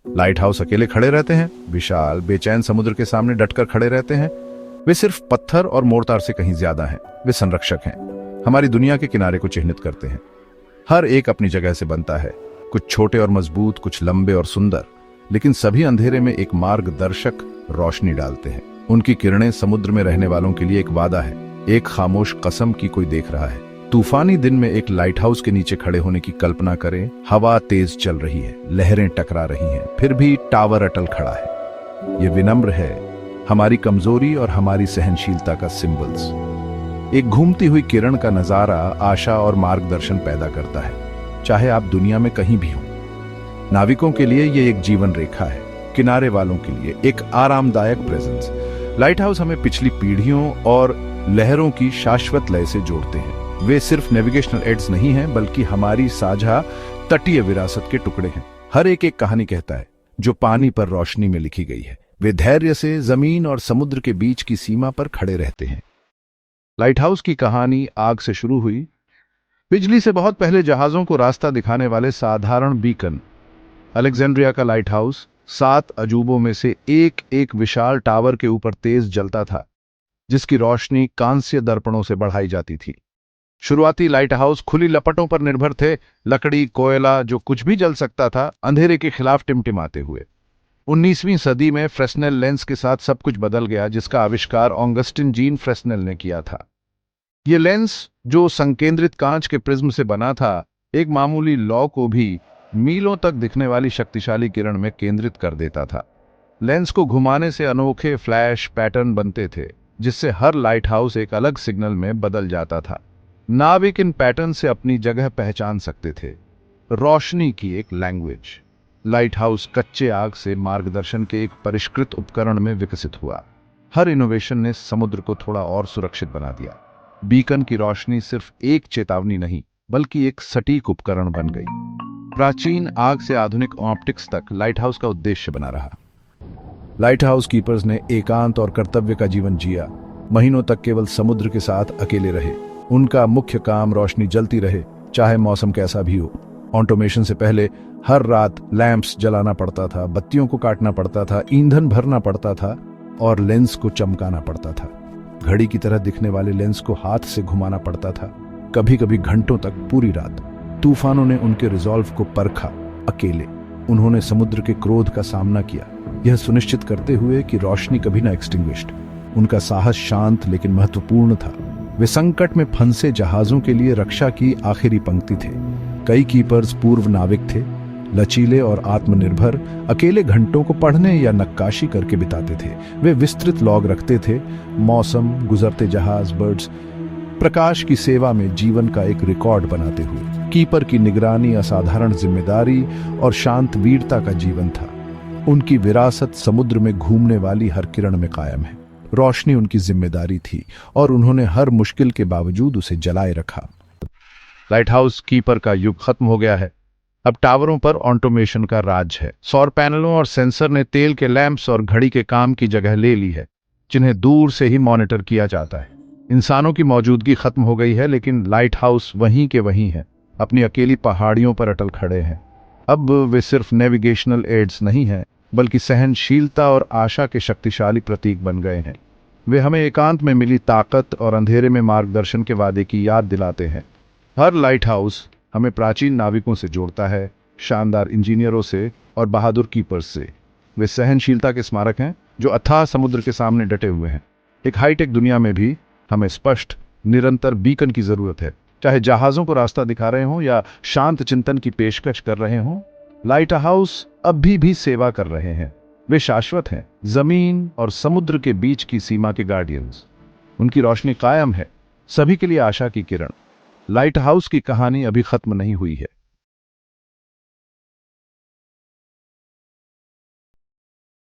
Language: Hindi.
लाइट हाउस अकेले खड़े रहते हैं, विशाल बेचैन समुद्र के सामने डटकर खड़े रहते हैं। वे सिर्फ पत्थर और मोर्टार से कहीं ज्यादा हैं। वे संरक्षक हैं, हमारी दुनिया के किनारे को चिन्हित करते हैं। हर एक अपनी जगह से बनता है, कुछ छोटे और मजबूत, कुछ लंबे और सुंदर, लेकिन सभी अंधेरे में एक मार्गदर्शक रोशनी डालते हैं। उनकी किरणें समुद्र में रहने वालों के लिए एक वादा है, एक खामोश कसम की कोई देख रहा है। तूफानी दिन में एक लाइट हाउस के नीचे खड़े होने की कल्पना करें। हवा तेज चल रही है, लहरें टकरा रही हैं, फिर भी टावर अटल खड़ा है। यह विनम्र है, हमारी कमजोरी और हमारी सहनशीलता का सिंबल्स। एक घूमती हुई किरण का नजारा आशा और मार्गदर्शन पैदा करता है, चाहे आप दुनिया में कहीं भी हों। नाविकों के लिए यह एक जीवन रेखा है, किनारे वालों के लिए एक आरामदायक प्रेजेंस। लाइट हाउस हमें पिछली पीढ़ियों और लहरों की शाश्वत लय से जोड़ते हैं। वे सिर्फ नेविगेशनल एड्स नहीं हैं, बल्कि हमारी साझा तटीय विरासत के टुकड़े हैं। हर एक एक कहानी कहता है, जो पानी पर रोशनी में लिखी गई है। वे धैर्य से जमीन और समुद्र के बीच की सीमा पर खड़े रहते हैं। लाइट हाउस की कहानी आग से शुरू हुई, बिजली से बहुत पहले जहाजों को रास्ता दिखाने वाले साधारण बीकन। अलेक्जेंड्रिया का लाइट हाउस 7 अजूबों में से एक विशाल टावर के ऊपर तेज जलता था, जिसकी रोशनी कांस्य दर्पणों से बढ़ाई जाती थी। शुरुआती लाइट हाउस खुली लपटों पर निर्भर थे, लकड़ी, कोयला, जो कुछ भी जल सकता था, अंधेरे के खिलाफ टिमटिमाते हुए। 19वीं सदी में फ्रेस्नेल लेंस के साथ सब कुछ बदल गया, जिसका आविष्कार ऑगस्टिन जीन फ्रेस्नेल ने किया था। यह लेंस, जो संकेंद्रित कांच के प्रिज्म से बना था, एक मामूली लौ को भी मीलों तक दिखने वाली शक्तिशाली किरण में केंद्रित कर देता था। लेंस को घुमाने से अनोखे फ्लैश पैटर्न बनते थे, जिससे हर लाइट हाउस एक अलग सिग्नल में बदल जाता था। नाविक इन पैटर्न से अपनी जगह पहचान सकते थे। रोशनी की एक लैंग्वेज। लाइट हाउस कच्चे आग से मार्गदर्शन के एक परिष्कृत उपकरण में विकसित हुआ। हर इनोवेशन ने समुद्र को थोड़ा और सुरक्षित बना दिया। बीकन की रोशनी सिर्फ एक चेतावनी नहीं, बल्कि एक सटीक उपकरण बन गई। प्राचीन आग से आधुनिक ऑप्टिक्स तक लाइट हाउस का उद्देश्य बना रहा। लाइट हाउस कीपर्स ने एकांत और कर्तव्य का जीवन जिया। महीनों तक केवल समुद्र के साथ अकेले रहे। उनका मुख्य काम रोशनी जलती रहे, चाहे मौसम कैसा भी हो। ऑटोमेशन से पहले हर रात लैंप्स जलाना पड़ता था, बत्तियों को काटना पड़ता था, ईंधन भरना पड़ता था और लेंस को चमकाना पड़ता था। घड़ी की तरह दिखने वाले लेंस को हाथ से घुमाना पड़ता था, कभी कभी घंटों तक, पूरी रात। तूफानों ने उनके रिजॉल्व को परखा, अकेले। उन्होंने समुद्र के क्रोध का सामना किया, यह सुनिश्चित करते हुए कि रोशनी कभी न एक्सटिंग्विश्ड। उनका साहस शांत लेकिन महत्वपूर्ण था। वे संकट में फंसे जहाजों के लिए रक्षा की आखिरी पंक्ति थे। कई कीपर्स पूर्व नाविक थे, लचीले और आत्मनिर्भर, अकेले घंटों को पढ़ने या नक्काशी करके बिताते थे। वे विस्तृत लॉग रखते थे, मौसम, गुजरते जहाज, बर्ड्स, प्रकाश की सेवा में जीवन का एक रिकॉर्ड बनाते हुए। कीपर की निगरानी असाधारण जिम्मेदारी और शांत वीरता का जीवन था। उनकी विरासत समुद्र में घूमने वाली हर किरण में कायम है। रोशनी उनकी जिम्मेदारी थी और उन्होंने हर मुश्किल के बावजूद उसे जलाए रखा। लाइट हाउस कीपर का युग खत्म हो गया है। अब टावरों पर ऑटोमेशन का राज है। सौर पैनलों और सेंसर ने तेल के लैंप्स और घड़ी के काम की जगह ले ली है, जिन्हें दूर से ही मॉनिटर किया जाता है। इंसानों की मौजूदगी खत्म हो गई है, लेकिन लाइट हाउस वहीं के वहीं है, अपनी अकेली पहाड़ियों पर अटल खड़े हैं। अब वे सिर्फ नेविगेशनल एड्स नहीं हैं, बल्कि सहनशीलता और आशा के शक्तिशाली प्रतीक बन गए हैं। वे हमें एकांत में मिली ताकत और अंधेरे में मार्गदर्शन के वादे की याद दिलाते हैं। हर लाइट हाउस हमें प्राचीन नाविकों से जोड़ता है, शानदार इंजीनियरों से और बहादुर कीपर्स से। वे सहनशीलता के स्मारक हैं, जो अथाह समुद्र के सामने डटे हुए हैं। एक हाईटेक दुनिया में भी हमें स्पष्ट, निरंतर बीकन की जरूरत है। चाहे जहाजों को रास्ता दिखा रहे हों या शांत चिंतन की पेशकश कर रहे हों, लाइट हाउस अभी भी सेवा कर रहे हैं। वे शाश्वत हैं, जमीन और समुद्र के बीच की सीमा के गार्डियंस। उनकी रोशनी कायम है, सभी के लिए आशा की किरण। लाइट हाउस की कहानी अभी खत्म नहीं हुई है।